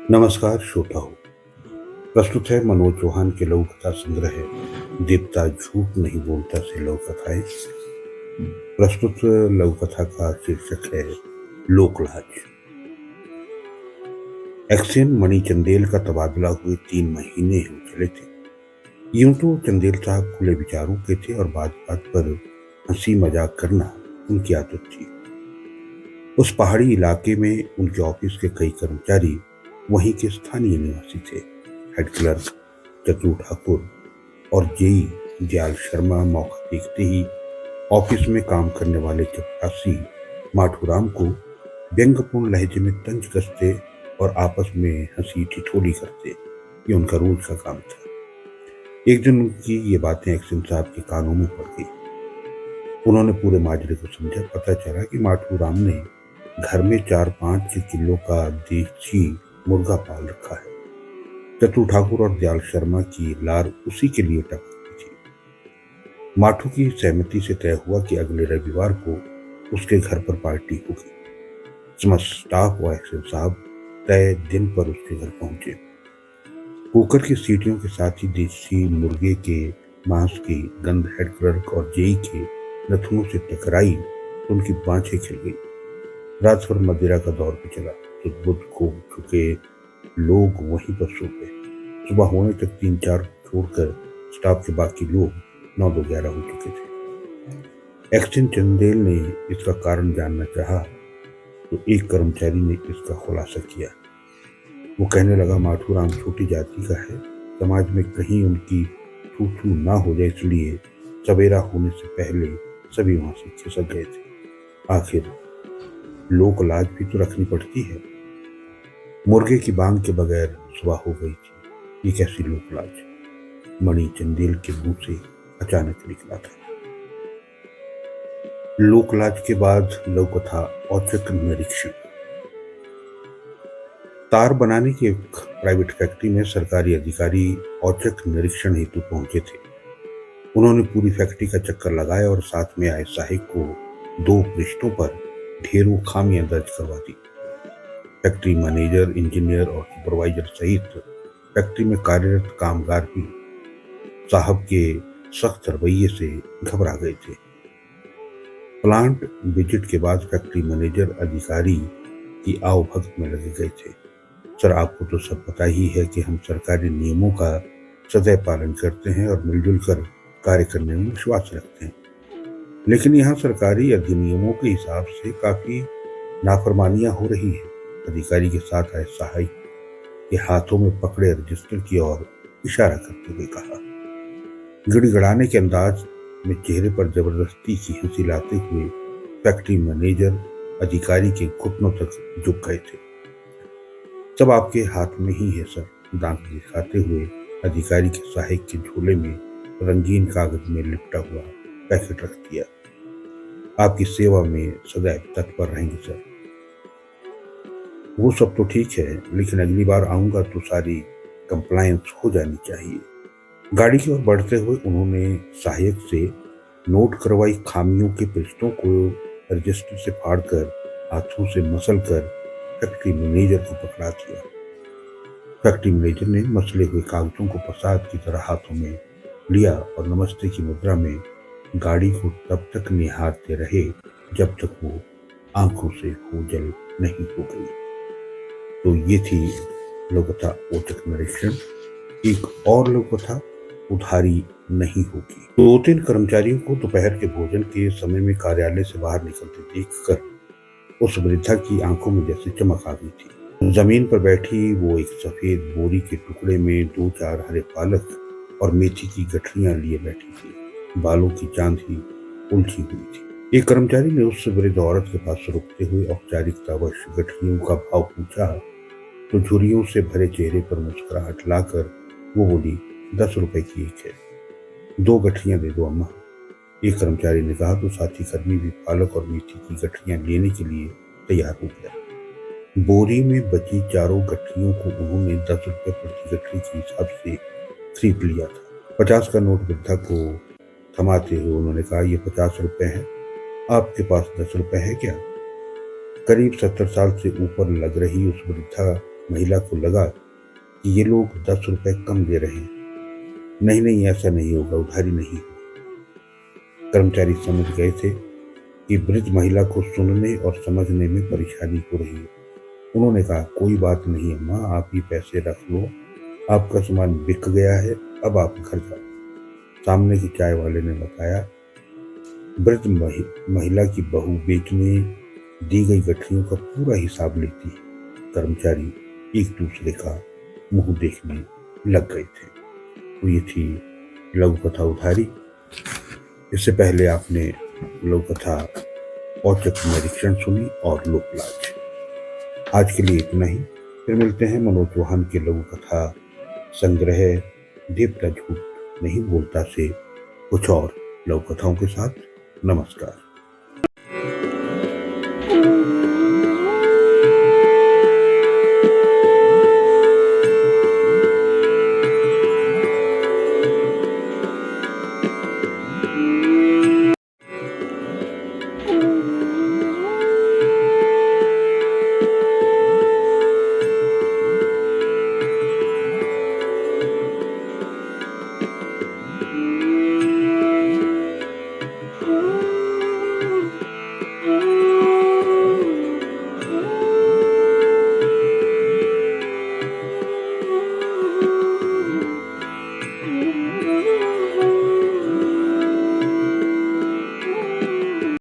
नमस्कार श्रोताओं। प्रस्तुत है मनोज चौहान के लघु कथा संग्रह देवता झूठ नहीं बोलता से लघु कथाएं। प्रस्तुत लघु कथा का शीर्षक है लोकलाज। एक्सेन मणि चंदेल का तबादला हुए 3 महीने हो चले थे। यूं तो चंदेल साहब खुले विचारों के थे और बात बात पर हंसी मजाक करना उनकी आदत थी। उस पहाड़ी इलाके में उनके ऑफिस के कई कर्मचारी वहीं के स्थानीय निवासी थे। हेड क्लर्क चतुर ठाकुर और जेई दयाल शर्मा मौका देखते ही ऑफिस में काम करने वाले चपरासी माठूराम को व्यंग्यपूर्ण लहजे में तंज कसते और आपस में हंसी ठिठोली करते। ये उनका रोज का काम था। एक दिन उनकी ये बातें एक्शन साहब के कानों में पड़ गई। उन्होंने पूरे माजरे को समझा। पता चला कि माठूराम ने घर में 4-5 किलो का देसी मुर्गा पाल रखा है। चतुर ठाकुर और दयाल शर्मा की लार उसी के लिए टपकती थी। माठू की सहमति से तय हुआ कि अगले रविवार को उसके घर पर पार्टी होगी। समस्त स्टाफ और एक्शन साहब तय दिन पर उसके घर पहुंचे। कुकर की सीटियों के साथ ही देसी मुर्गे के मांस की गंध हेड क्लर्क और जेई के नथुनों से टकराई तो उनकी बाँछें खिल गई। रात भर मदिरा का दौर भी चला। बुध को चुके लोग वहीं पर सो गए। सुबह होने तक 3-4 छोड़कर स्टाफ के बाकी लोग 9-11 हो चुके थे। एक्शन चंदेल ने इसका कारण जानना चाहा तो एक कर्मचारी ने इसका खुलासा किया। वो कहने लगा, माठूराम छोटी जाति का है, समाज में कहीं उनकी थू ना हो जाए, इसलिए सवेरा होने से पहले सभी वहां से खिसक गए थे। आखिर लोक लाज भी तो रखनी पड़ती है। मुर्गे की बांग के बगैर सुबह हो गई थी। ये कैसी लोक लाज मणि चंदेल के मुंह से अचानक निकला था। लोक लाज के बाद लघु कथा औचक निरीक्षण। तार बनाने की एक प्राइवेट फैक्ट्री में सरकारी अधिकारी औचक निरीक्षण हेतु पहुंचे थे। उन्होंने पूरी फैक्ट्री का चक्कर लगाया और साथ में आए सहायक को 2 पृष्ठों पर ढेरों खामियां दर्ज करवा दी। फैक्ट्री मैनेजर, इंजीनियर और सुपरवाइजर सहित फैक्ट्री में कार्यरत कामगार भी साहब के सख्त रवैये से घबरा गए थे। प्लांट विजिट के बाद फैक्ट्री मैनेजर अधिकारी की आवभगत में लगे गए थे। सर, आपको तो सब पता ही है कि हम सरकारी नियमों का सदैव पालन करते हैं और मिलजुल कर कार्य करने में विश्वास रखते हैं, लेकिन यहाँ सरकारी अधिनियमों के हिसाब से काफी नाफरमानियां हो रही हैं। अधिकारी के साथ आए सहायक के हाथों में पकड़े रजिस्टर की ओर इशारा करते हुए कहा। गिड़गिड़ाने के अंदाज में चेहरे पर जबरदस्ती की हंसी लाते हुए फैक्ट्री मैनेजर अधिकारी के घुटनों तक झुक गए थे। सब आपके हाथ में ही है सर, दांत दिखाते हुए अधिकारी के सहायक के झोले में रंगीन कागज में लिपटा हुआ पैकेट रख दिया। आपकी सेवा में सदैव तत्पर रहेंगे सर। वो सब तो ठीक है, लेकिन अगली बार आऊंगा तो सारी कंप्लायंस हो जानी चाहिए। गाड़ी की ओर बढ़ते हुए उन्होंने सहायक से नोट करवाई खामियों के पृष्ठों को रजिस्टर से फाड़कर हाथों से मसलकर फैक्ट्री मैनेजर को पकड़ा दिया। फैक्ट्री मैनेजर ने मसले हुए कागजों को प्रसाद की तरह हाथों में लिया और नमस्ते की मुद्रा में गाड़ी को तब तक निहारते रहे जब तक वो आंखों से ओझल नहीं हो गई। तो ये थी लघु कथा औचक निरीक्षण। एक और लघु कथा उधारी नहीं होगी। 2-3 कर्मचारियों को दोपहर के भोजन के समय में कार्यालय से बाहर निकलते देखकर उस वृद्धा की आंखों में जैसे चमक आ गई थी। जमीन पर बैठी वो एक सफेद बोरी के टुकड़े में 2-4 हरे पालक और मेथी की गठरियां लिए बैठी थी। बालों की चांदी उलझी हुई थी। एक कर्मचारी ने उस वृद्ध औरत के पास रुकते हुए औपचारिकतावश गठरियों का भाव पूछा तो झुर्रियों से भरे चेहरे पर मुस्कुराहट लाकर वो बोली, 10 रुपए की एक है, 2 गठरियां दे दो अम्मा। एक कर्मचारी ने कहा तो साथी कर्मी भी पालक और मेथी की गठरियां लेने के लिए तैयार हो गया। बोरी में बची चारों गठरियों को उन्होंने 10 रुपए प्रति गठरी के हिसाब से खरीद लिया था। 50 का नोट वृद्धा को थमाते हुए उन्होंने कहा, ये 50 रुपए है, आपके पास 10 रुपए है क्या? करीब 70 साल से ऊपर लग रही उस वृद्धा महिला को लगा कि ये लोग 10 रुपए कम दे रहे हैं। नहीं नहीं, ऐसा नहीं होगा, उधारी नहीं होगी। कर्मचारी समझ गए थे कि वृद्ध महिला को सुनने और समझने में परेशानी हो रही है। उन्होंने कहा, कोई बात नहीं अम्मा, आप ही पैसे रख लो, आपका सामान बिक गया है, अब आप घर जाओ। सामने के चाय वाले ने बताया, वृद्ध महिला की बहू बेचने दी गई गठरियों का पूरा हिसाब लेती है। कर्मचारी एक दूसरे का मुंह देखने लग गए थे। तो ये थी लघु कथा उधारी। इससे पहले आपने लघु कथा औचक निरीक्षण सुनी और लोकलाज। आज के लिए इतना ही। फिर मिलते हैं मनोज चौहान के लघु कथा संग्रह देवता झूठ नहीं बोलता से कुछ और लघु कथाओं के साथ। नमस्कार।